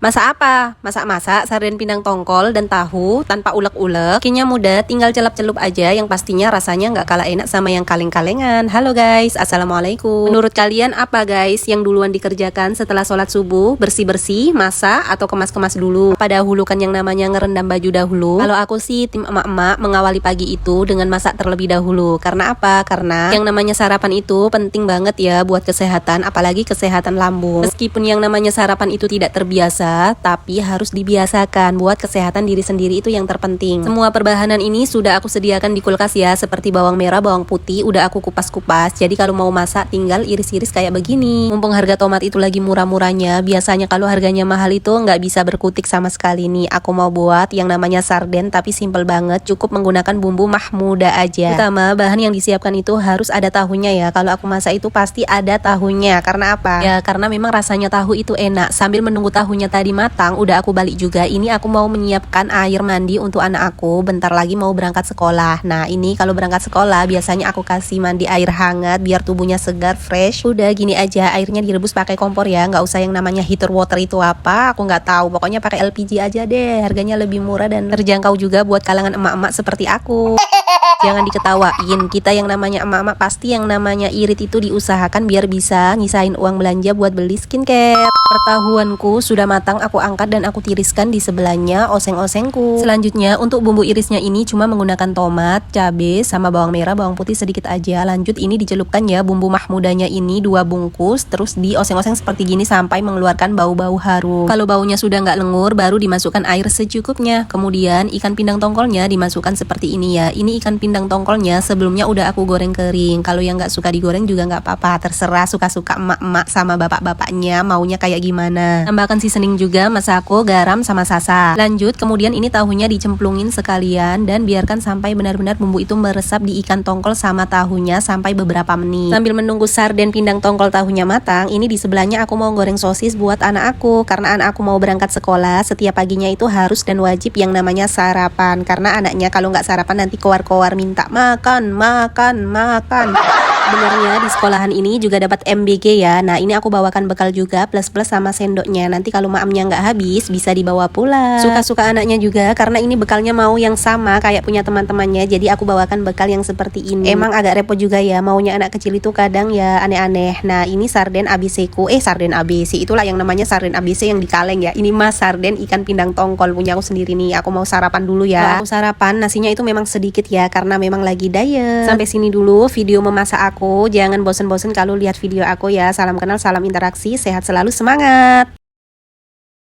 Masak apa? Masak-masak sarden pindang tongkol dan tahu tanpa ulek-ulek. Bikinnya mudah, tinggal celup-celup aja. Yang pastinya rasanya nggak kalah enak sama yang kaleng-kalengan. Halo guys, assalamualaikum. Menurut kalian apa guys yang duluan dikerjakan setelah sholat subuh? Bersih-bersih, masak, atau kemas-kemas dulu? Apa dahulukan yang namanya ngerendam baju dahulu? Kalau aku sih tim emak-emak mengawali pagi itu dengan masak terlebih dahulu. Karena apa? Karena yang namanya sarapan itu penting banget ya buat kesehatan, apalagi kesehatan lambung. Meskipun yang namanya sarapan itu tidak terbiasa, tapi harus dibiasakan. Buat kesehatan diri sendiri itu yang terpenting. Semua perbahanan ini sudah aku sediakan di kulkas ya, seperti bawang merah, bawang putih udah aku kupas-kupas. Jadi kalau mau masak tinggal iris-iris kayak begini. Mumpung harga tomat itu lagi murah-murahnya, biasanya kalau harganya mahal itu nggak bisa berkutik sama sekali nih. Aku mau buat yang namanya sarden tapi simple banget, cukup menggunakan bumbu mahmuda aja. Pertama, bahan yang disiapkan itu harus ada tahunya ya. Kalau aku masak itu pasti ada tahunya. Karena apa? Ya karena memang rasanya tahu itu enak. Sambil menunggu tahunya tadi matang, udah aku balik juga. Ini aku mau menyiapkan air mandi untuk anak aku. Bentar lagi mau berangkat sekolah. Nah ini kalau berangkat sekolah biasanya aku kasih mandi air hangat biar tubuhnya segar, fresh. Udah gini aja, airnya direbus pakai kompor ya. Nggak usah yang namanya heater water itu apa, aku nggak tahu. Pokoknya pakai LPG aja deh. Harganya lebih murah dan terjangkau juga buat kalangan emak-emak seperti aku. Jangan diketawain, kita yang namanya emak-emak pasti yang namanya irit itu diusahakan biar bisa nyisain uang belanja buat beli skincare. Pertahuanku sudah matang, aku angkat dan aku tiriskan di sebelahnya oseng-osengku. Selanjutnya untuk bumbu irisnya ini cuma menggunakan tomat, cabai, sama bawang merah, bawang putih sedikit aja. Lanjut ini dicelupkan ya bumbu mahmudanya ini 2 bungkus, terus dioseng-oseng seperti gini sampai mengeluarkan bau-bau harum. Kalau baunya sudah nggak lengur, baru dimasukkan air secukupnya. Kemudian ikan pindang tongkolnya dimasukkan seperti ini ya. Ini ikan pindang tongkolnya sebelumnya udah aku goreng kering. Kalau yang nggak suka digoreng juga nggak apa-apa, terserah suka-suka emak-emak sama bapak-bapaknya maunya kayak gimana. Tambahkan seasoning juga, masako, garam, sama sasa. Lanjut, kemudian ini tahunya dicemplungin sekalian dan biarkan sampai benar-benar bumbu itu meresap di ikan tongkol sama tahunya sampai beberapa menit. Sambil menunggu sarden pindang tongkol tahunya matang, ini di sebelahnya aku mau goreng sosis buat anak aku. Karena anak aku mau berangkat sekolah, setiap paginya itu harus dan wajib yang namanya sarapan. Karena anaknya kalau nggak sarapan nanti kowar-kowar minta makan. Sebenarnya di sekolahan ini juga dapat MBG ya. Nah ini aku bawakan bekal juga plus-plus sama sendoknya. Nanti kalau maamnya nggak habis bisa dibawa pulang. Suka-suka anaknya juga karena ini bekalnya mau yang sama kayak punya teman-temannya. Jadi aku bawakan bekal yang seperti ini. Emang agak repot juga ya, maunya anak kecil itu kadang ya aneh-aneh. Nah ini sarden ABC ku, sarden ABC itulah yang namanya sarden ABC yang di kaleng ya. Ini mah sarden ikan pindang tongkol punya aku sendiri nih. Aku mau sarapan dulu ya. Kalau aku sarapan nasinya itu memang sedikit ya karena memang lagi diet. Sampai sini dulu video memasak aku. Jangan bosen-bosen kalau lihat video aku ya. Salam kenal, salam interaksi, sehat selalu, semangat.